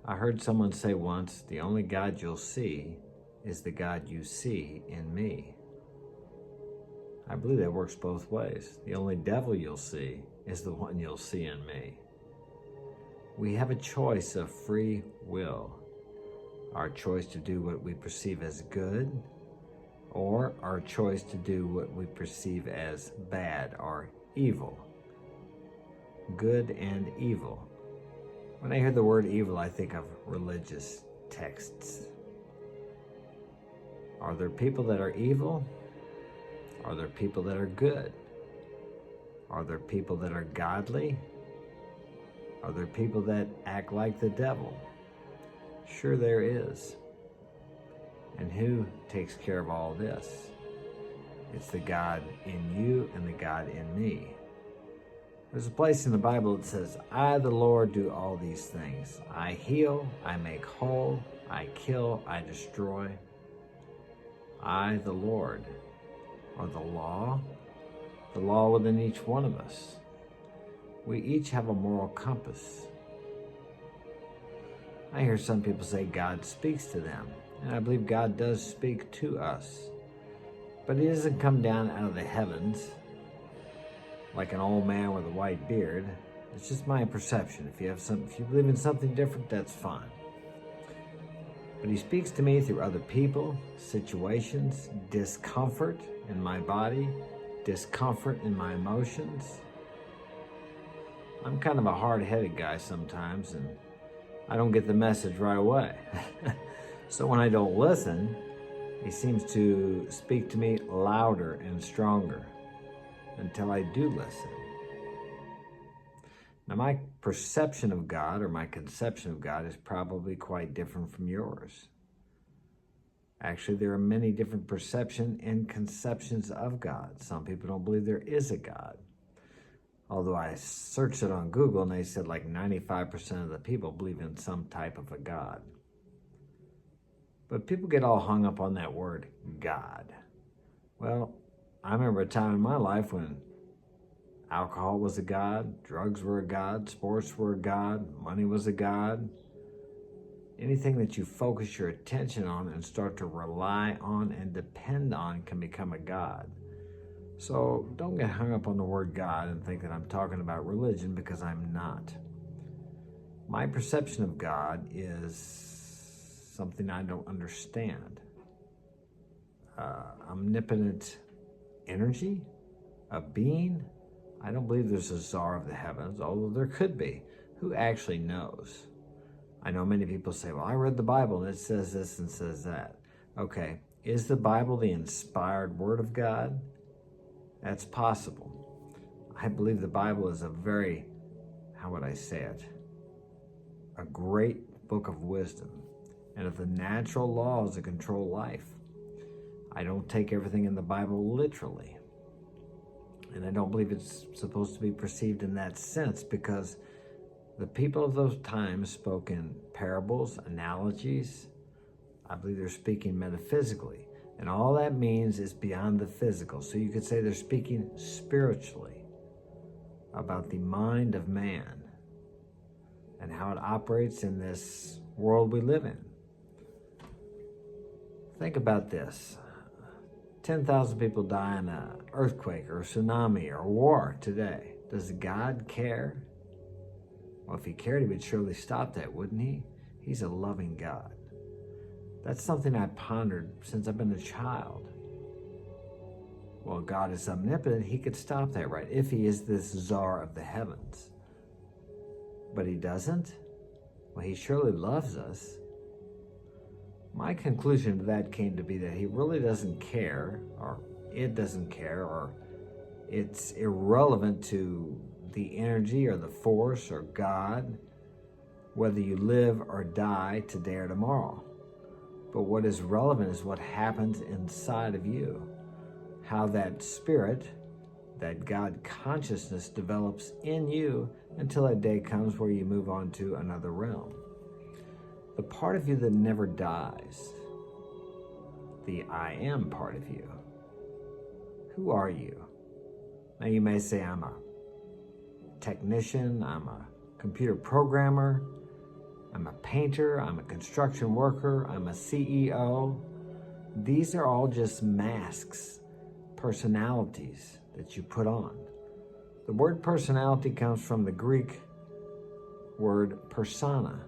I heard someone say once, the only God you'll see is the God you see in me. I believe that works both ways. The only devil you'll see is the one you'll see in me. We have a choice of free will. Our choice to do what we perceive as good, or our choice to do what we perceive as bad or evil. Good and evil. When I hear the word evil, I think of religious texts. Are there people that are evil? Are there people that are good? Are there people that are godly? Are there people that act like the devil? Sure there is. And who takes care of all this? It's the God in you and the God in me. There's a place in the Bible that says, I, the Lord, do all these things. I heal, I make whole, I kill, I destroy. I, the Lord, are the law within each one of us. We each have a moral compass. I hear some people say God speaks to them, and I believe God does speak to us. But He doesn't come down out of the heavens like an old man with a white beard. It's just my perception. If you believe in something different, that's fine. But He speaks to me through other people, situations, discomfort in my body, discomfort in my emotions. I'm kind of a hard-headed guy sometimes, and I don't get the message right away. So when I don't listen, He seems to speak to me louder and stronger until I do listen. Now, my perception of God, or my conception of God, is probably quite different from yours. Actually, there are many different perceptions and conceptions of God. Some people don't believe there is a God. Although I searched it on Google and they said like 95% of the people believe in some type of a God. But people get all hung up on that word, God. Well, I remember a time in my life when alcohol was a god, drugs were a god, sports were a god, money was a god. Anything that you focus your attention on and start to rely on and depend on can become a god. So don't get hung up on the word God and think that I'm talking about religion, because I'm not. My perception of God is something I don't understand. Omnipotent energy, a being. I don't believe there's a czar of the heavens, although there could be. Who actually knows? I know many people say, well, I read the Bible and it says this and says that. Okay, is the Bible the inspired word of God? That's possible. I believe the Bible is a very, how would I say it? A great book of wisdom and of the natural laws that control life. I don't take everything in the Bible literally. And I don't believe it's supposed to be perceived in that sense, because the people of those times spoke in parables, analogies. I believe they're speaking metaphysically. And all that means is beyond the physical. So you could say they're speaking spiritually about the mind of man and how it operates in this world we live in. Think about this. 10,000 people die in an earthquake or a tsunami or war today. Does God care? Well, if He cared, He would surely stop that, wouldn't He? He's a loving God. That's something I pondered since I've been a child. Well, God is omnipotent. He could stop that, right? If He is this czar of the heavens. But He doesn't? Well, He surely loves us. My conclusion to that came to be that He really doesn't care, or it doesn't care, or it's irrelevant to the energy or the force or God, whether you live or die today or tomorrow. But what is relevant is what happens inside of you, how that spirit, that God consciousness develops in you until that day comes where you move on to another realm. The part of you that never dies, the I am part of you. Who are you? Now you may say, I'm a technician, I'm a computer programmer, I'm a painter, I'm a construction worker, I'm a CEO. These are all just masks, personalities that you put on. The word personality comes from the Greek word persona,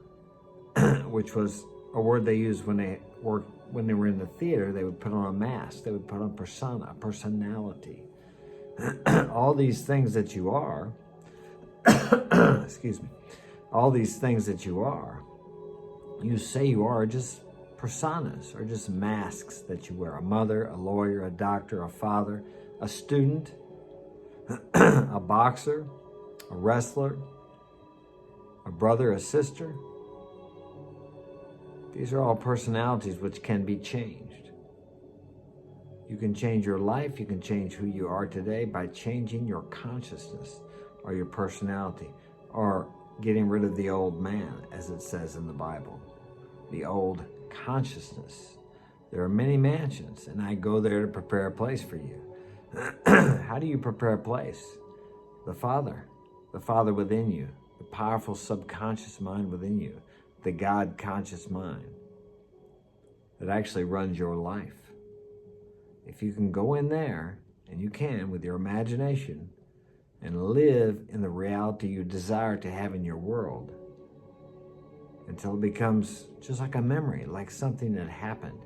which was a word they used when they were in the theater. They would put on a mask. They would put on persona, personality. All these things that you are, excuse me, all these things that you say you are just personas, or just masks that you wear. A mother, a lawyer, a doctor, a father, a student, a boxer, a wrestler, a brother, a sister. These are all personalities which can be changed. You can change your life, you can change who you are today by changing your consciousness or your personality, or getting rid of the old man, as it says in the Bible, the old consciousness. There are many mansions, and I go there to prepare a place for you. How do you prepare a place? The Father within you, the powerful subconscious mind within you, the God conscious mind that actually runs your life. If you can go in there, and you can with your imagination, and live in the reality you desire to have in your world, until it becomes just like a memory, like something that happened,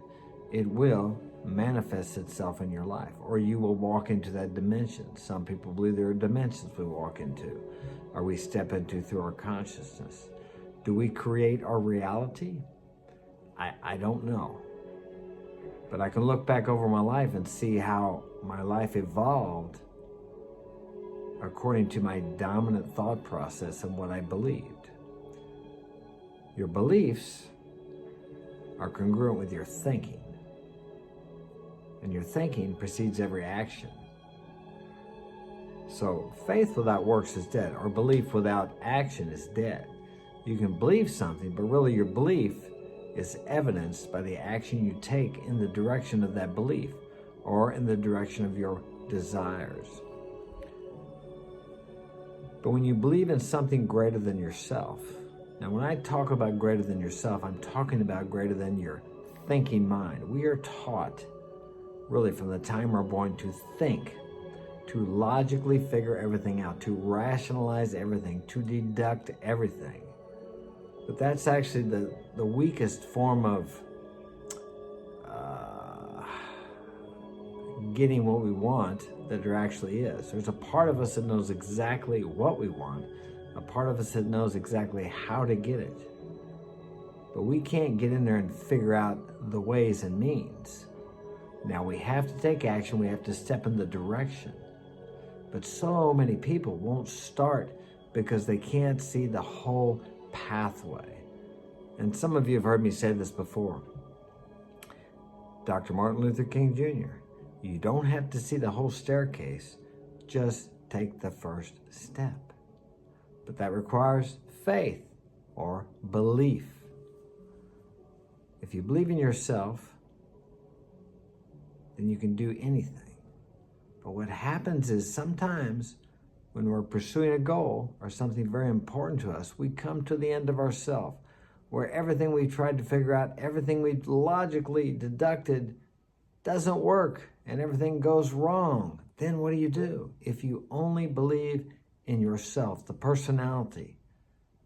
it will manifest itself in your life, or you will walk into that dimension. Some people believe there are dimensions we walk into, or we step into through our consciousness. Do we create our reality? I don't know. But I can look back over my life and see how my life evolved according to my dominant thought process and what I believed. Your beliefs are congruent with your thinking. And your thinking precedes every action. So faith without works is dead, or belief without action is dead. You can believe something, but really your belief is evidenced by the action you take in the direction of that belief, or in the direction of your desires. But when you believe in something greater than yourself, now when I talk about greater than yourself, I'm talking about greater than your thinking mind. We are taught, really from the time we're born, to think, to logically figure everything out, to rationalize everything, to deduct everything. But that's actually the weakest form of getting what we want that there actually is. There's a part of us that knows exactly what we want, a part of us that knows exactly how to get it. But we can't get in there and figure out the ways and means. Now we have to take action, we have to step in the direction. But so many people won't start because they can't see the whole pathway. And some of you have heard me say this before. Dr. Martin Luther King Jr., you don't have to see the whole staircase, just take the first step. But that requires faith or belief. If you believe in yourself, then you can do anything. But what happens is sometimes when we're pursuing a goal or something very important to us, we come to the end of ourselves, where everything we tried to figure out, everything we logically deducted doesn't work and everything goes wrong. Then what do? If you only believe in yourself, the personality,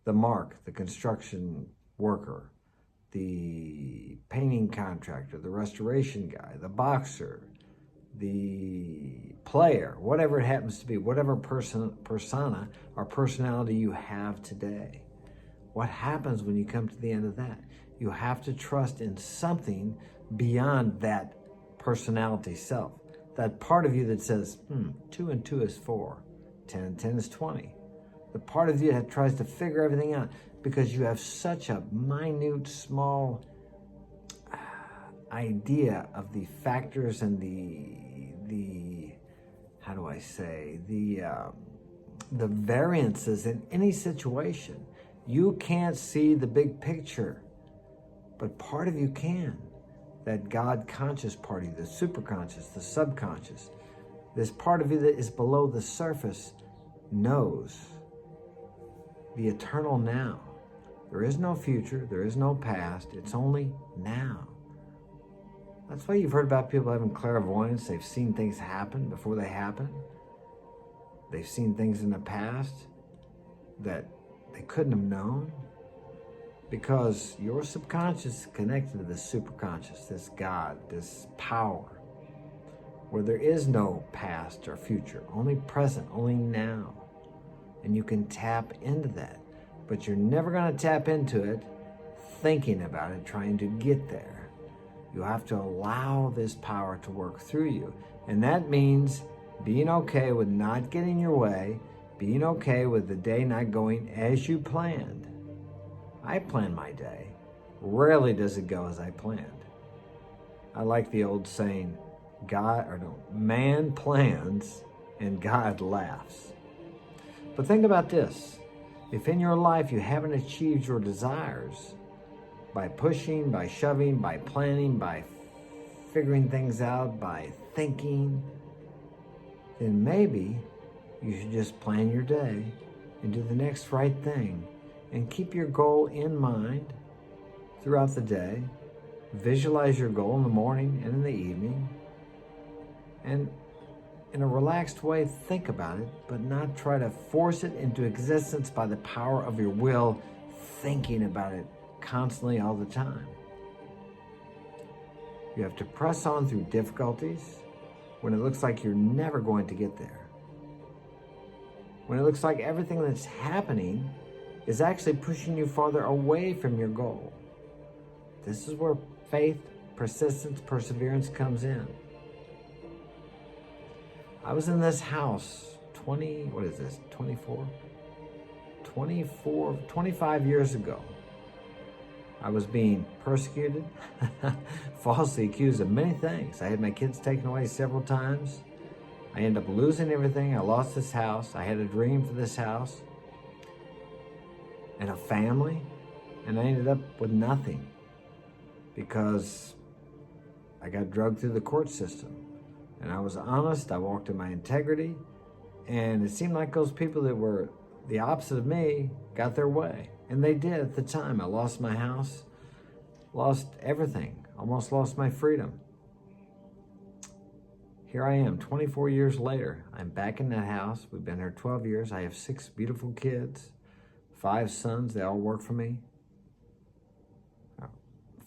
the Mark, the construction worker, the painting contractor, the restoration guy, the boxer, the player, whatever it happens to be, whatever persona or personality you have today. What happens when you come to the end of that? You have to trust in something beyond that personality self. That part of you that says, 2 and 2 is 4, 10 and 10 is 20. The part of you that tries to figure everything out because you have such a minute, small idea of the factors and the how do I say, the variances in any situation. You can't see the big picture, but part of you can. That God conscious part of you, the superconscious, the subconscious, this part of you that is below the surface knows the eternal now, There is no future. There is no past. It's only now. That's why you've heard about people having clairvoyance. They've seen things happen before they happen. They've seen things in the past that they couldn't have known, because your subconscious is connected to this superconscious, this God, this power, where there is no past or future, only present, only now. And you can tap into that, but you're never going to tap into it thinking about it, trying to get there. You have to allow this power to work through you. And that means being okay with not getting your way, being okay with the day not going as you planned. I plan my day. Rarely does it go as I planned. I like the old saying, man plans and God laughs. But think about this. If in your life you haven't achieved your desires by pushing, by shoving, by planning, by figuring things out, by thinking, then maybe you should just plan your day and do the next right thing and keep your goal in mind throughout the day. Visualize your goal in the morning and in the evening, and in a relaxed way think about it, but not try to force it into existence by the power of your will, thinking about it constantly all the time. You have to press on through difficulties when it looks like you're never going to get there. When it looks like everything that's happening is actually pushing you farther away from your goal. This is where faith, persistence, perseverance comes in. I was in this house 25 years ago. I was being persecuted, falsely accused of many things. I had my kids taken away several times. I ended up losing everything. I lost this house. I had a dream for this house and a family, and I ended up with nothing because I got drugged through the court system. And I was honest, I walked in my integrity, and it seemed like those people that were the opposite of me got their way. And they did at the time. I lost my house, lost everything, almost lost my freedom. Here I am, 24 years later. I'm back in that house. We've been here 12 years. I have 6 beautiful kids, 5 sons. They all work for me.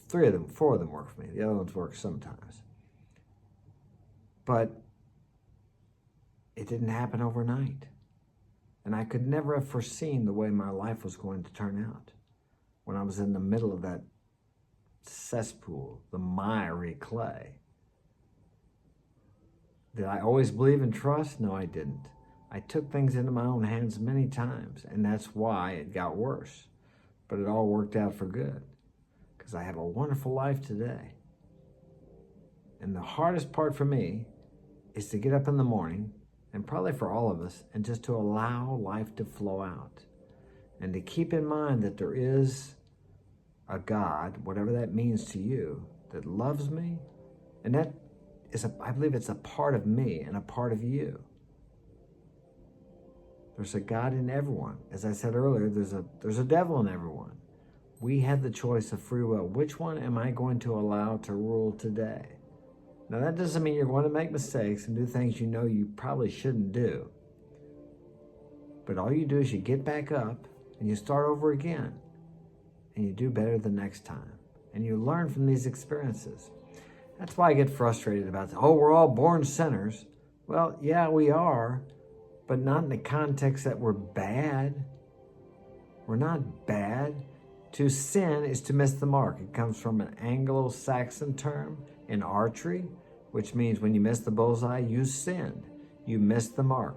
4 of them work for me. The other ones work sometimes. But it didn't happen overnight. And I could never have foreseen the way my life was going to turn out when I was in the middle of that cesspool, the miry clay. Did I always believe and trust? No, I didn't. I took things into my own hands many times, and that's why it got worse. But it all worked out for good, because I have a wonderful life today. And the hardest part for me is to get up in the morning, and probably for all of us, and just to allow life to flow out. And to keep in mind that there is a God, whatever that means to you, that loves me. And that is, I believe it's a part of me and a part of you. There's a God in everyone. As I said earlier, there's a devil in everyone. We have the choice of free will. Which one am I going to allow to rule today? Now, that doesn't mean you're going to make mistakes and do things you know you probably shouldn't do. But all you do is you get back up and you start over again. And you do better the next time. And you learn from these experiences. That's why I get frustrated about, we're all born sinners. Well, yeah, we are, but not in the context that we're bad. We're not bad. To sin is to miss the mark. It comes from an Anglo-Saxon term in archery, which means when you miss the bullseye, you sinned. You missed the mark.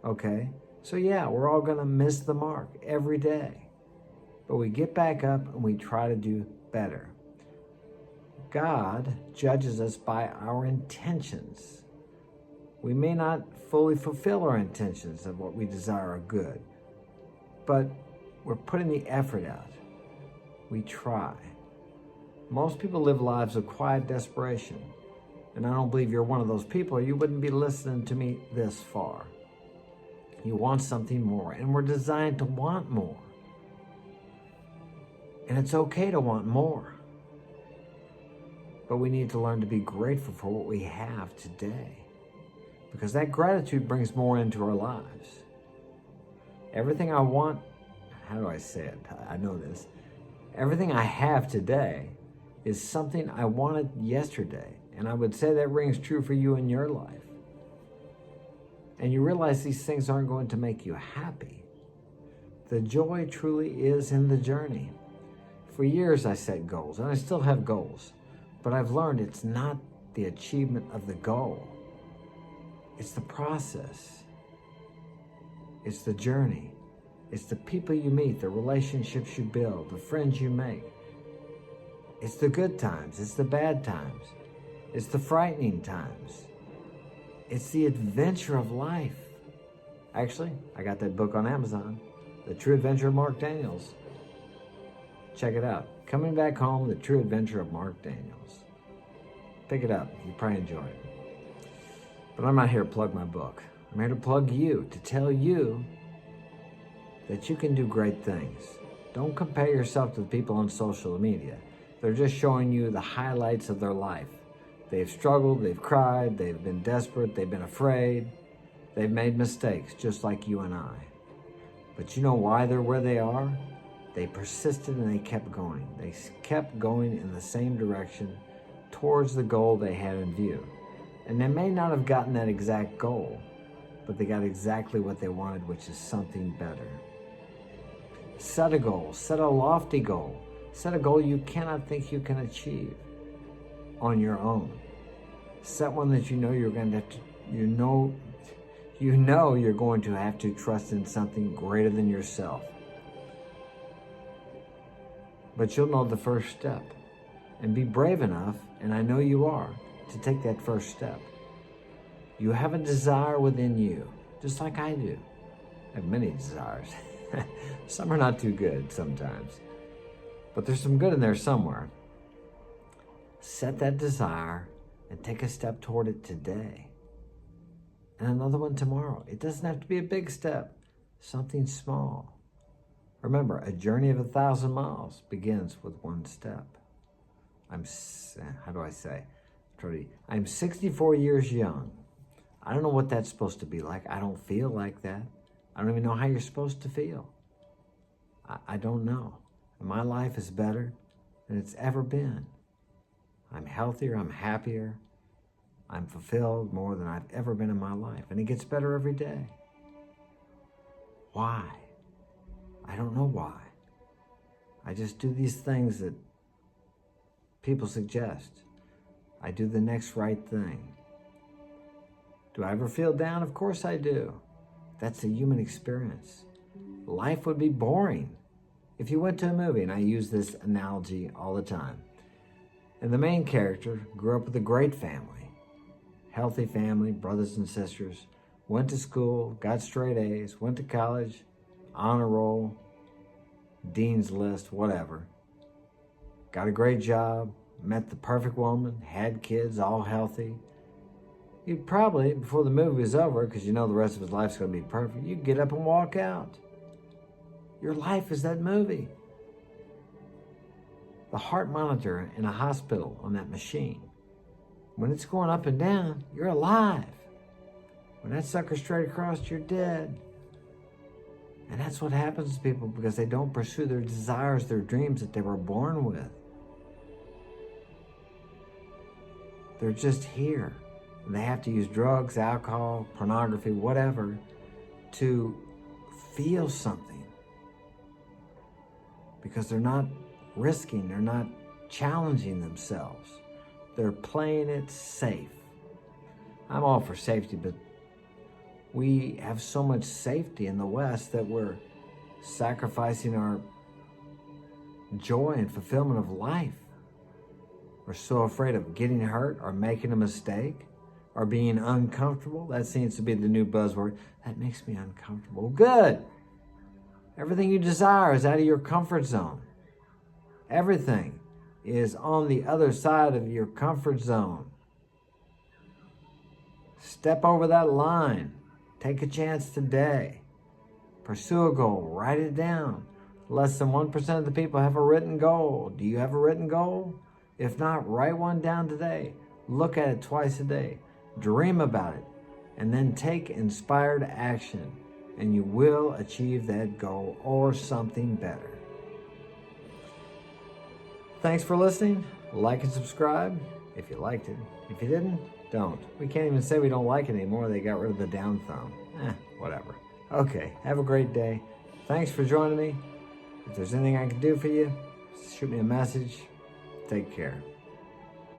Okay? So yeah, we're all going to miss the mark every day. But we get back up and we try to do better. God judges us by our intentions. We may not fully fulfill our intentions of what we desire are good, but we're putting the effort out. We try. Most people live lives of quiet desperation, and I don't believe you're one of those people, or you wouldn't be listening to me this far. You want something more, and we're designed to want more. And it's okay to want more. But we need to learn to be grateful for what we have today, because that gratitude brings more into our lives. Everything I want, how do I say it? I know this. Everything I have today is something I wanted yesterday. And I would say that rings true for you in your life. And you realize these things aren't going to make you happy. The joy truly is in the journey. For years I set goals, and I still have goals, but I've learned it's not the achievement of the goal. It's the process. It's the journey. It's the people you meet, the relationships you build, the friends you make. It's the good times. It's the bad times. It's the frightening times. It's the adventure of life. Actually, I got that book on Amazon, The True Adventure of Mark Daniels. Check it out. Coming Back Home, The True Adventure of Mark Daniels. Pick it up. You probably enjoy it. But I'm not here to plug my book. I'm here to plug you, to tell you that you can do great things. Don't compare yourself to the people on social media. They're just showing you the highlights of their life. They've struggled, they've cried, they've been desperate, they've been afraid. They've made mistakes, just like you and I. But you know why they're where they are? They persisted and they kept going. They kept going in the same direction towards the goal they had in view. And they may not have gotten that exact goal, but they got exactly what they wanted, which is something better. Set a goal. Set a lofty goal. Set a goal you cannot think you can achieve on your own. Set one that you know you're going to have to, you know you're going to have to trust in something greater than yourself. But you'll know the first step. And be brave enough, and I know you are, to take that first step. You have a desire within you, just like I do. I have many desires. Some are not too good sometimes. But there's some good in there somewhere. Set that desire and take a step toward it today. And another one tomorrow. It doesn't have to be a big step. Something small. Remember, a journey of 1,000 miles begins with one step. I'm 64 years young. I don't know what that's supposed to be like. I don't feel like that. I don't even know how you're supposed to feel. I don't know. And my life is better than it's ever been. I'm healthier, I'm happier, I'm fulfilled more than I've ever been in my life. And it gets better every day. Why? I don't know why. I just do these things that people suggest. I do the next right thing. Do I ever feel down? Of course I do. That's a human experience. Life would be boring if you went to a movie, and I use this analogy all the time. And the main character grew up with a great family, healthy family, brothers and sisters, went to school, got straight A's, went to college, honor roll, dean's list, whatever. Got a great job, met the perfect woman, had kids, all healthy. You'd probably, before the movie was over, because you know the rest of his life's going to be perfect, you'd get up and walk out. Your life is that movie. The heart monitor in a hospital on that machine, when it's going up and down, you're alive. When that sucker's straight across, you're dead. And that's what happens to people because they don't pursue their desires, their dreams that they were born with. They're just here. They have to use drugs, alcohol, pornography, whatever, to feel something. Because they're not risking, they're not challenging themselves. They're playing it safe. I'm all for safety, but we have so much safety in the West that we're sacrificing our joy and fulfillment of life. We're so afraid of getting hurt or making a mistake or being uncomfortable. That seems to be the new buzzword. That makes me uncomfortable. Good. Everything you desire is out of your comfort zone. Everything is on the other side of your comfort zone. Step over that line. Take a chance today. Pursue a goal. Write it down. Less than 1% of the people have a written goal. Do you have a written goal? If not, write one down today. Look at it twice a day. Dream about it. And then take inspired action. And you will achieve that goal or something better. Thanks for listening. Like and subscribe if you liked it. If you didn't, don't. We can't even say we don't like it anymore. They got rid of the down thumb. Whatever. Okay, have a great day. Thanks for joining me. If there's anything I can do for you, shoot me a message. Take care.